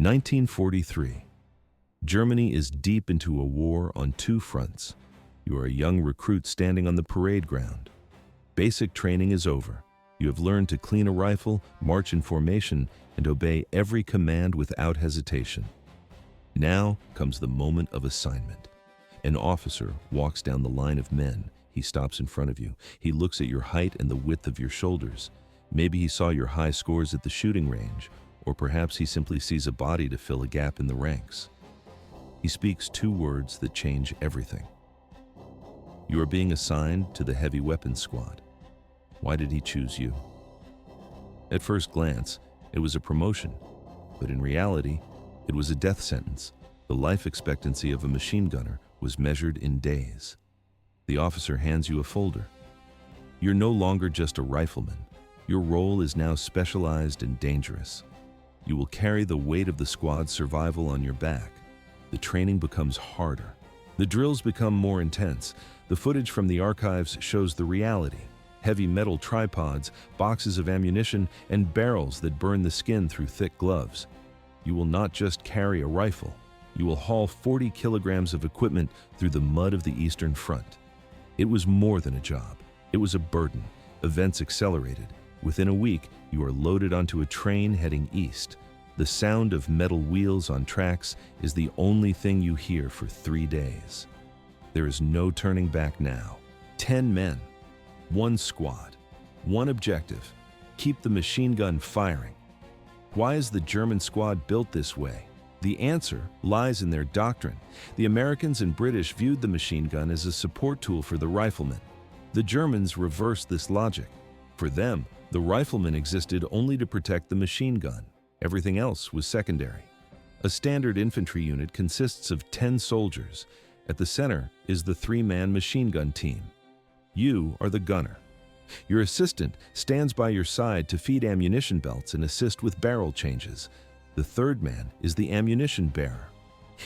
1943. Germany is deep into a war on two fronts. You are a young recruit standing on the parade ground. Basic training is over. You have learned to clean a rifle, march in formation, and obey every command without hesitation. Now comes the moment of assignment. An officer walks down the line of men. He stops in front of you. He looks at your height and the width of your shoulders. Maybe he saw your high scores at the shooting range, or perhaps he simply sees a body to fill a gap in the ranks. He speaks two words that change everything. You are being assigned to the heavy weapons squad. Why did he choose you? At first glance, it was a promotion, but in reality, it was a death sentence. The life expectancy of a machine gunner was measured in days. The officer hands you a folder. You're no longer just a rifleman. Your role is now specialized and dangerous. You will carry the weight of the squad's survival on your back. The training becomes harder. The drills become more intense. The footage from the archives shows the reality. Heavy metal tripods, boxes of ammunition, and barrels that burn the skin through thick gloves. You will not just carry a rifle. You will haul 40 kilograms of equipment through the mud of the Eastern Front. It was more than a job. It was a burden. Events accelerated. Within a week, you are loaded onto a train heading east. The sound of metal wheels on tracks is the only thing you hear for 3 days. There is no turning back now. 10 men, one squad, one objective: keep the machine gun firing. Why is the German squad built this way? The answer lies in their doctrine. The Americans and British viewed the machine gun as a support tool for the riflemen. The Germans reversed this logic. For them, the rifleman existed only to protect the machine gun. Everything else was secondary. A standard infantry unit consists of 10 soldiers. At the center is the 3-man machine gun team. You are the gunner. Your assistant stands by your side to feed ammunition belts and assist with barrel changes. The third man is the ammunition bearer.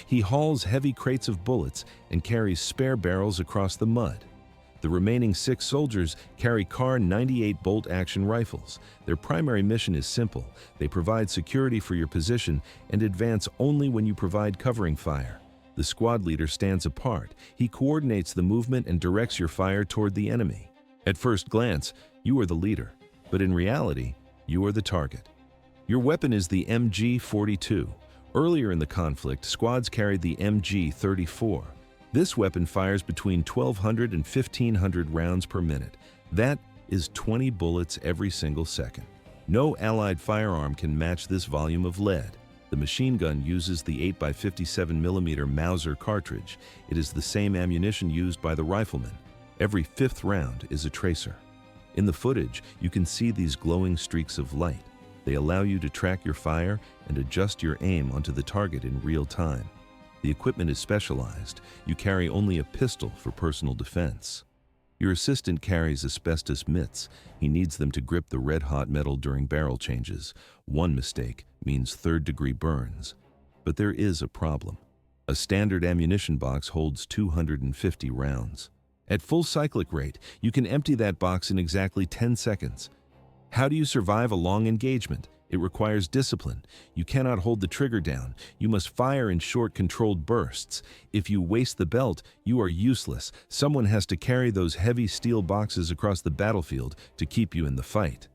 He hauls heavy crates of bullets and carries spare barrels across the mud. The remaining 6 soldiers carry Kar 98 bolt-action rifles. Their primary mission is simple. They provide security for your position and advance only when you provide covering fire. The squad leader stands apart. He coordinates the movement and directs your fire toward the enemy. At first glance, you are the leader, but in reality, you are the target. Your weapon is the MG42. Earlier in the conflict, squads carried the MG34. This weapon fires between 1,200 and 1,500 rounds per minute. That is 20 bullets every single second. No Allied firearm can match this volume of lead. The machine gun uses the 8x57mm Mauser cartridge. It is the same ammunition used by the riflemen. Every 5th round is a tracer. In the footage, you can see these glowing streaks of light. They allow you to track your fire and adjust your aim onto the target in real time. The equipment is specialized. You carry only a pistol for personal defense. Your assistant carries asbestos mitts. He needs them to grip the red-hot metal during barrel changes. One mistake means third-degree burns. But there is a problem. A standard ammunition box holds 250 rounds. At full cyclic rate, you can empty that box in exactly 10 seconds. How do you survive a long engagement? It requires discipline. You cannot hold the trigger down. You must fire in short, controlled bursts. If you waste the belt, you are useless. Someone has to carry those heavy steel boxes across the battlefield to keep you in the fight.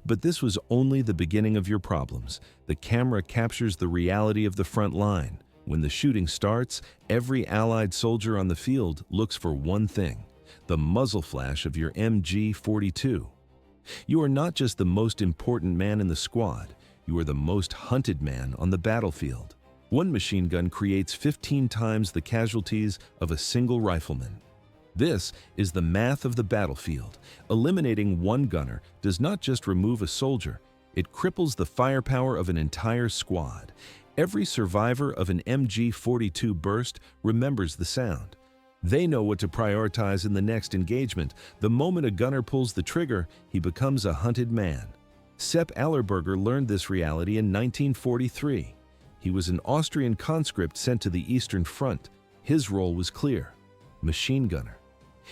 But this was only the beginning of your problems. The camera captures the reality of the front line. When the shooting starts, every Allied soldier on the field looks for one thing: the muzzle flash of your MG42. You are not just the most important man in the squad, you are the most hunted man on the battlefield. One machine gun creates 15 times the casualties of a single rifleman. This is the math of the battlefield. Eliminating one gunner does not just remove a soldier, it cripples the firepower of an entire squad. Every survivor of an MG42 burst remembers the sound. They know what to prioritize in the next engagement. The moment a gunner pulls the trigger, he becomes a hunted man. Sepp Allerberger learned this reality in 1943. He was an Austrian conscript sent to the Eastern Front. His role was clear: machine gunner.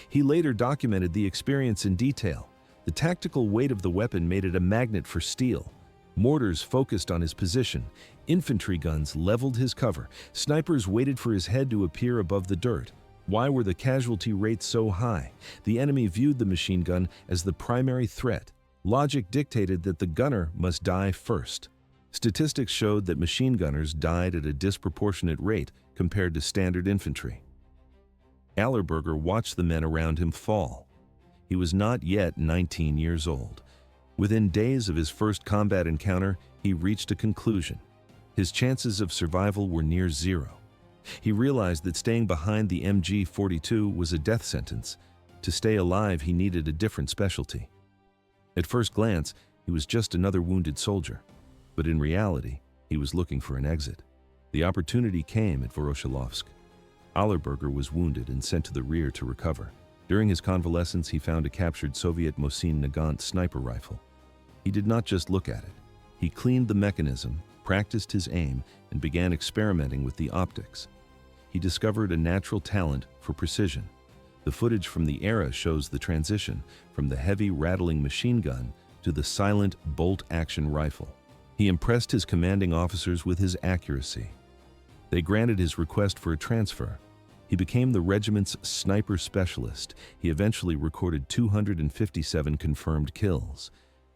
He later documented the experience in detail. The tactical weight of the weapon made it a magnet for steel. Mortars focused on his position. Infantry guns leveled his cover. Snipers waited for his head to appear above the dirt. Why were the casualty rates so high? The enemy viewed the machine gun as the primary threat. Logic dictated that the gunner must die first. Statistics showed that machine gunners died at a disproportionate rate compared to standard infantry. Allerberger watched the men around him fall. He was not yet 19 years old. Within days of his first combat encounter, he reached a conclusion. His chances of survival were near zero. He realized that staying behind the MG42 was a death sentence. To stay alive, he needed a different specialty. At first glance, he was just another wounded soldier. But in reality, he was looking for an exit. The opportunity came at Voroshilovsk. Allerberger was wounded and sent to the rear to recover. During his convalescence, he found a captured Soviet Mosin Nagant sniper rifle. He did not just look at it. He cleaned the mechanism, practiced his aim, and began experimenting with the optics. He discovered a natural talent for precision. The footage from the era shows the transition from the heavy, rattling machine gun to the silent, bolt-action rifle. He impressed his commanding officers with his accuracy. They granted his request for a transfer. He became the regiment's sniper specialist. He eventually recorded 257 confirmed kills.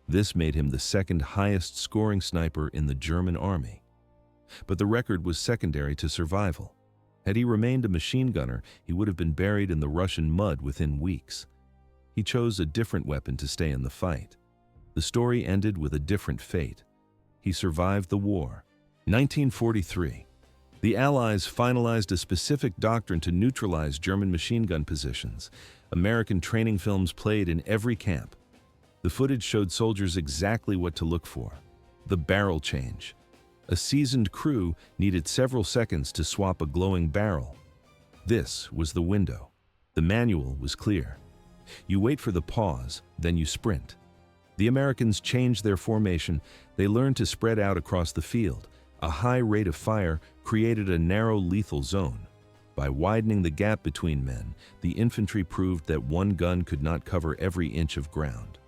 This made him the second highest scoring sniper in the German army. But the record was secondary to survival. Had he remained a machine gunner, he would have been buried in the Russian mud within weeks. He chose a different weapon to stay in the fight. The story ended with a different fate. He survived the war. 1943. The Allies finalized a specific doctrine to neutralize German machine gun positions. American training films played in every camp. The footage showed soldiers exactly what to look for. The barrel change. A seasoned crew needed several seconds to swap a glowing barrel. This was the window. The manual was clear. You wait for the pause, then you sprint. The Americans changed their formation. They learned to spread out across the field. A high rate of fire created a narrow, lethal zone. By widening the gap between men, the infantry proved that one gun could not cover every inch of ground.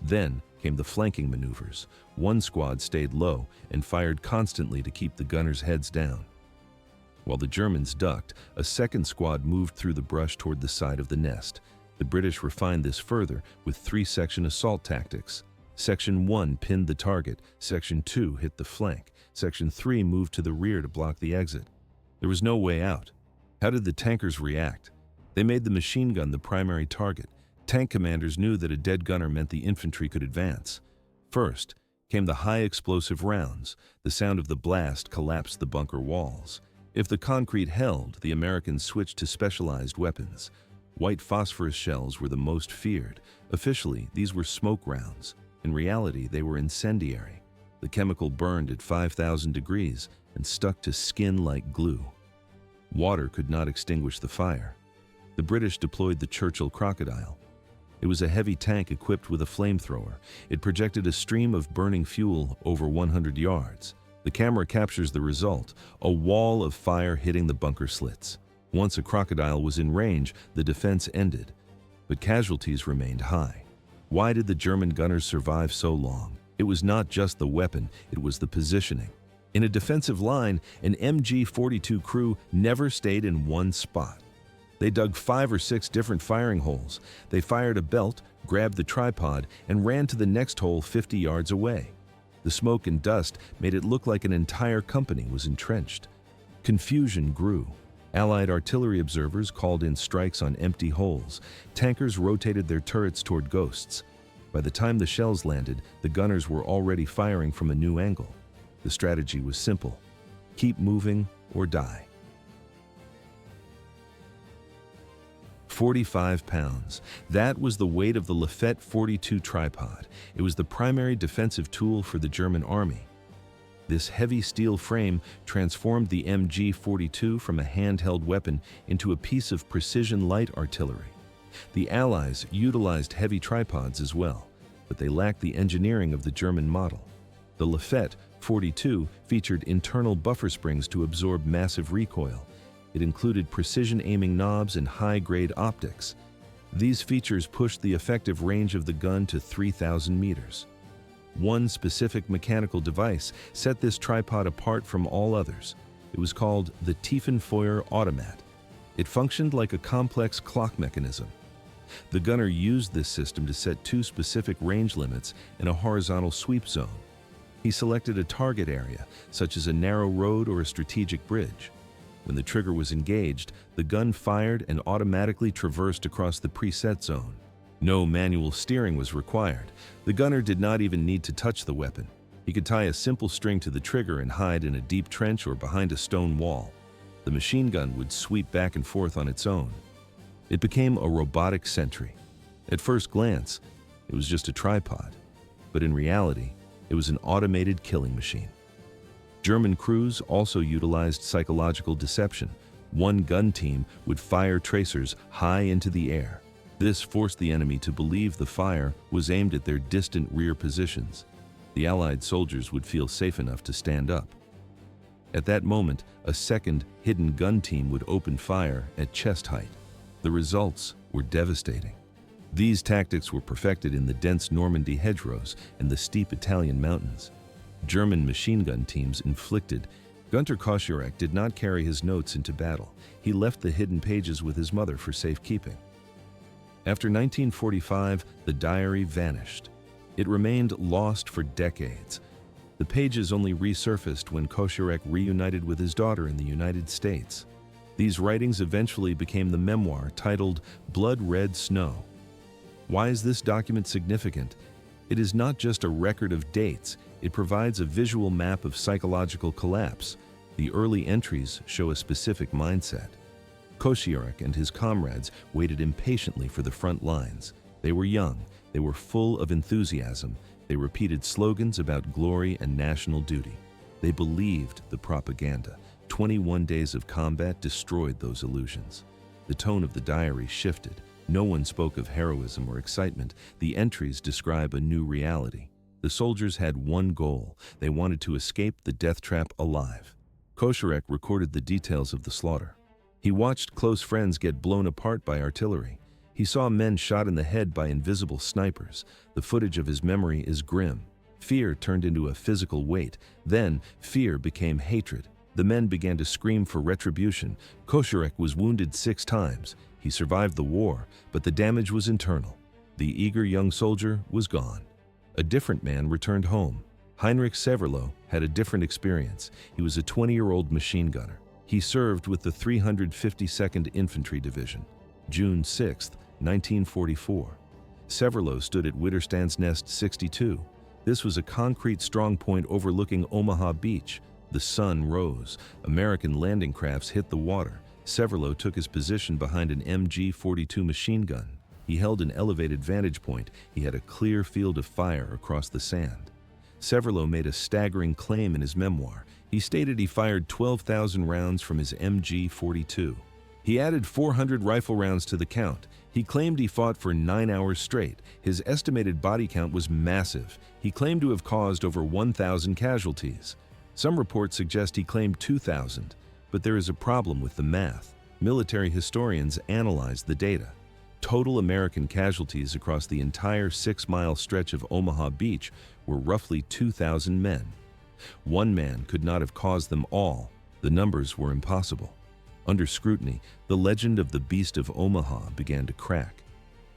Then came the flanking maneuvers. One squad stayed low and fired constantly to keep the gunners' heads down. While the Germans ducked, a second squad moved through the brush toward the side of the nest. The British refined this further with three-section assault tactics. Section 1 pinned the target, Section 2 hit the flank, Section 3 moved to the rear to block the exit. There was no way out. How did the tankers react? They made the machine gun the primary target. Tank commanders knew that a dead gunner meant the infantry could advance. First came the high-explosive rounds. The sound of the blast collapsed the bunker walls. If the concrete held, the Americans switched to specialized weapons. White phosphorus shells were the most feared. Officially, these were smoke rounds. In reality, they were incendiary. The chemical burned at 5,000 degrees and stuck to skin like glue. Water could not extinguish the fire. The British deployed the Churchill Crocodile. It was a heavy tank equipped with a flamethrower. It projected a stream of burning fuel over 100 yards. The camera captures the result, a wall of fire hitting the bunker slits. Once a Crocodile was in range, the defense ended, but casualties remained high. Why did the German gunners survive so long? It was not just the weapon, it was the positioning. In a defensive line, an MG42 crew never stayed in one spot. They dug 5 or 6 different firing holes. They fired a belt, grabbed the tripod, and ran to the next hole 50 yards away. The smoke and dust made it look like an entire company was entrenched. Confusion grew. Allied artillery observers called in strikes on empty holes. Tankers rotated their turrets toward ghosts. By the time the shells landed, the gunners were already firing from a new angle. The strategy was simple: keep moving or die. 45 pounds. That was the weight of the Lafette 42 tripod. It was the primary defensive tool for the German army. This heavy steel frame transformed the MG42 from a handheld weapon into a piece of precision light artillery. The Allies utilized heavy tripods as well, but they lacked the engineering of the German model. The Lafette 42 featured internal buffer springs to absorb massive recoil. It included precision aiming knobs and high-grade optics. These features pushed the effective range of the gun to 3,000 meters. One specific mechanical device set this tripod apart from all others. It was called the Tiefenfeuer automat. It functioned like a complex clock mechanism. The gunner used this system to set two specific range limits in a horizontal sweep zone. He selected a target area, such as a narrow road or a strategic bridge. When the trigger was engaged, the gun fired and automatically traversed across the preset zone. No manual steering was required. The gunner did not even need to touch the weapon. He could tie a simple string to the trigger and hide in a deep trench or behind a stone wall. The machine gun would sweep back and forth on its own. It became a robotic sentry. At first glance, it was just a tripod, but in reality, it was an automated killing machine. German crews also utilized psychological deception. One gun team would fire tracers high into the air. This forced the enemy to believe the fire was aimed at their distant rear positions. The Allied soldiers would feel safe enough to stand up. At that moment, a second hidden gun team would open fire at chest height. The results were devastating. These tactics were perfected in the dense Normandy hedgerows and the steep Italian mountains. German machine gun teams inflicted. Gunter Koschorek did not carry his notes into battle. He left the hidden pages with his mother for safekeeping. After 1945, the diary vanished. It remained lost for decades. The pages only resurfaced when Koschorek reunited with his daughter in the United States. These writings eventually became the memoir titled Blood Red Snow. Why is this document significant? It is not just a record of dates, it provides a visual map of psychological collapse. The early entries show a specific mindset. Koschorek and his comrades waited impatiently for the front lines. They were young, they were full of enthusiasm, they repeated slogans about glory and national duty. They believed the propaganda. 21 days of combat destroyed those illusions. The tone of the diary shifted. No one spoke of heroism or excitement. The entries describe a new reality. The soldiers had one goal. They wanted to escape the death trap alive. Koschorek recorded the details of the slaughter. He watched close friends get blown apart by artillery. He saw men shot in the head by invisible snipers. The footage of his memory is grim. Fear turned into a physical weight. Then, fear became hatred. The men began to scream for retribution. Koschorek was wounded 6 times. He survived the war, but the damage was internal. The eager young soldier was gone. A different man returned home. Heinrich Severloh had a different experience. He was a 20-year-old machine gunner. He served with the 352nd Infantry Division. June 6, 1944. Severloh stood at Widderstands Nest 62. This was a concrete strongpoint overlooking Omaha Beach. The sun rose. American landing crafts hit the water. Severloh took his position behind an MG42 machine gun. He held an elevated vantage point. He had a clear field of fire across the sand. Severloh made a staggering claim in his memoir. He stated he fired 12,000 rounds from his MG42. He added 400 rifle rounds to the count. He claimed he fought for 9 hours straight. His estimated body count was massive. He claimed to have caused over 1,000 casualties. Some reports suggest he claimed 2,000, but there is a problem with the math. Military historians analyzed the data. Total American casualties across the entire 6-mile stretch of Omaha Beach were roughly 2,000 men. One man could not have caused them all. The numbers were impossible. Under scrutiny, the legend of the Beast of Omaha began to crack.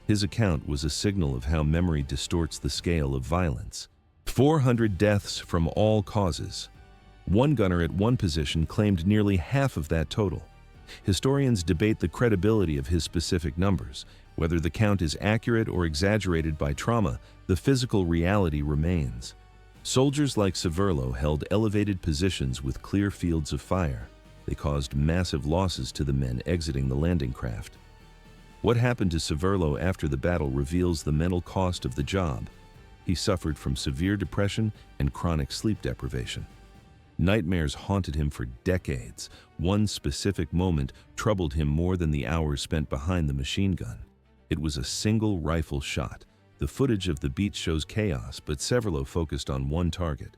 His account was a signal of how memory distorts the scale of violence. 400 deaths from all causes. One gunner at one position claimed nearly half of that total. Historians debate the credibility of his specific numbers. Whether the count is accurate or exaggerated by trauma, the physical reality remains. Soldiers like Severloh held elevated positions with clear fields of fire. They caused massive losses to the men exiting the landing craft. What happened to Severloh after the battle reveals the mental cost of the job. He suffered from severe depression and chronic sleep deprivation. Nightmares haunted him for decades. One specific moment troubled him more than the hours spent behind the machine gun. It was a single rifle shot. The footage of the beach shows chaos, but Severloh focused on one target.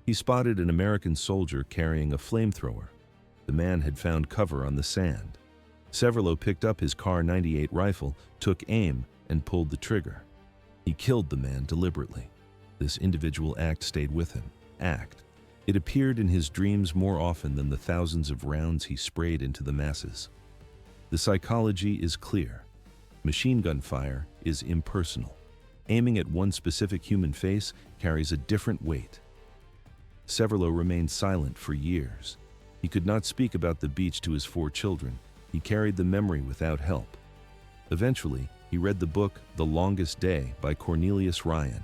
He spotted an American soldier carrying a flamethrower. The man had found cover on the sand. Severloh picked up his Kar 98 rifle, took aim, and pulled the trigger. He killed the man deliberately. This individual act stayed with him. It appeared in his dreams more often than the thousands of rounds he sprayed into the masses. The psychology is clear. Machine gun fire is impersonal. Aiming at one specific human face carries a different weight. Severloh remained silent for years. He could not speak about the beach to his 4 children. He carried the memory without help. Eventually, he read the book The Longest Day by Cornelius Ryan.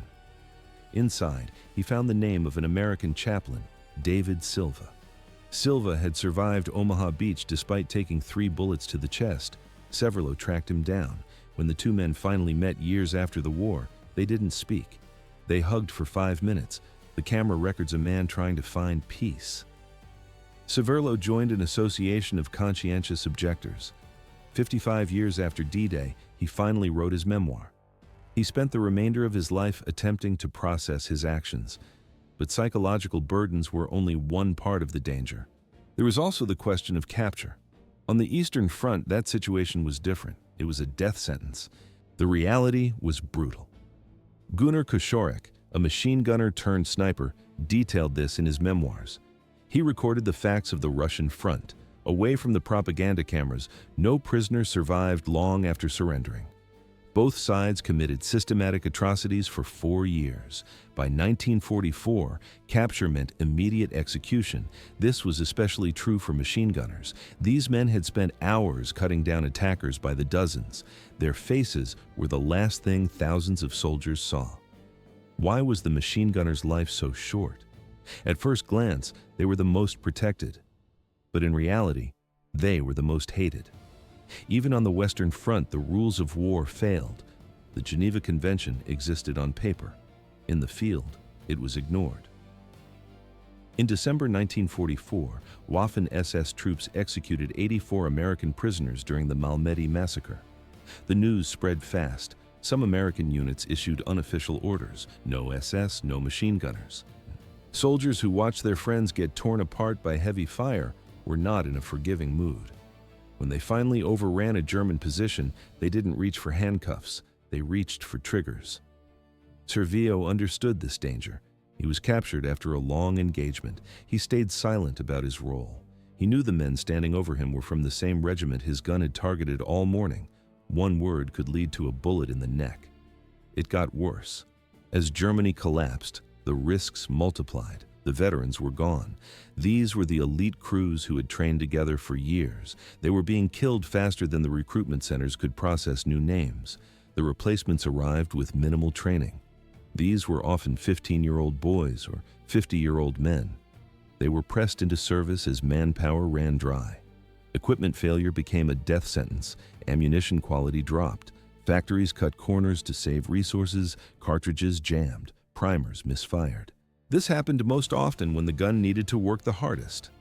Inside, he found the name of an American chaplain, David Silva. Silva had survived Omaha Beach despite taking 3 bullets to the chest. Severloh tracked him down. When the 2 men finally met years after the war, they didn't speak. They hugged for 5 minutes. The camera records a man trying to find peace. Severloh joined an association of conscientious objectors. 55 years after D-Day, he finally wrote his memoir. He spent the remainder of his life attempting to process his actions, but psychological burdens were only one part of the danger. There was also the question of capture. On the Eastern Front, that situation was different. It was a death sentence. The reality was brutal. Gunnar Koszorek, a machine gunner turned sniper, detailed this in his memoirs. He recorded the facts of the Russian front. Away from the propaganda cameras, no prisoner survived long after surrendering. Both sides committed systematic atrocities for 4 years. By 1944, capture meant immediate execution. This was especially true for machine gunners. These men had spent hours cutting down attackers by the dozens. Their faces were the last thing thousands of soldiers saw. Why was the machine gunner's life so short? At first glance, they were the most protected. But in reality, they were the most hated. Even on the Western Front, the rules of war failed. The Geneva Convention existed on paper. In the field, it was ignored. In December 1944, Waffen-SS troops executed 84 American prisoners during the Malmedy massacre. The news spread fast. Some American units issued unofficial orders: no SS, no machine gunners. Soldiers who watched their friends get torn apart by heavy fire were not in a forgiving mood. When they finally overran a German position, they didn't reach for handcuffs, they reached for triggers. Severloh understood this danger. He was captured after a long engagement. He stayed silent about his role. He knew the men standing over him were from the same regiment his gun had targeted all morning. One word could lead to a bullet in the neck. It got worse. As Germany collapsed, the risks multiplied. The veterans were gone. These were the elite crews who had trained together for years. They were being killed faster than the recruitment centers could process new names. The replacements arrived with minimal training. These were often 15-year-old boys or 50-year-old men. They were pressed into service as manpower ran dry. Equipment failure became a death sentence. Ammunition quality dropped. Factories cut corners to save resources. Cartridges jammed. Primers misfired. This happened most often when the gun needed to work the hardest.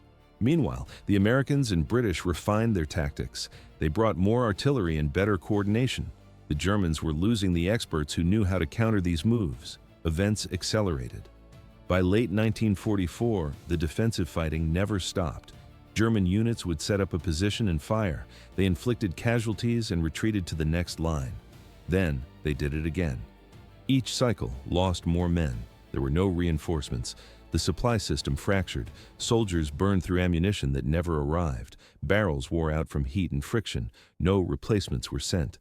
Meanwhile, the Americans and British refined their tactics. They brought more artillery and better coordination. The Germans were losing the experts who knew how to counter these moves. Events accelerated. By late 1944, the defensive fighting never stopped. German units would set up a position and fire. They inflicted casualties and retreated to the next line. Then they did it again. Each cycle lost more men. There were no reinforcements. The supply system fractured. Soldiers burned through ammunition that never arrived. Barrels wore out from heat and friction. No replacements were sent.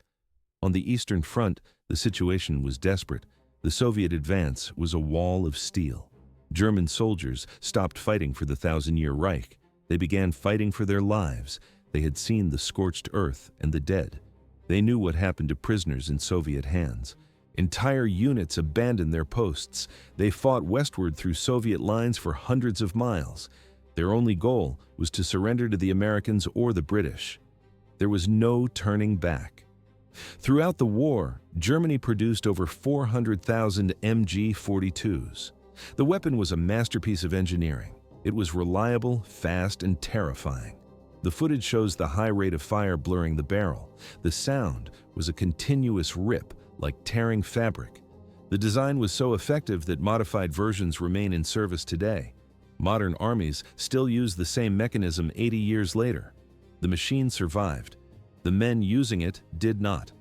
On the Eastern Front, the situation was desperate. The Soviet advance was a wall of steel. German soldiers stopped fighting for the Thousand-Year Reich. They began fighting for their lives. They had seen the scorched earth and the dead. They knew what happened to prisoners in Soviet hands. Entire units abandoned their posts. They fought westward through Soviet lines for hundreds of miles. Their only goal was to surrender to the Americans or the British. There was no turning back. Throughout the war, Germany produced over 400,000 MG42s. The weapon was a masterpiece of engineering. It was reliable, fast, and terrifying. The footage shows the high rate of fire blurring the barrel. The sound was a continuous rip, like tearing fabric. The design was so effective that modified versions remain in service today. Modern armies still use the same mechanism 80 years later. The machine survived. The men using it did not.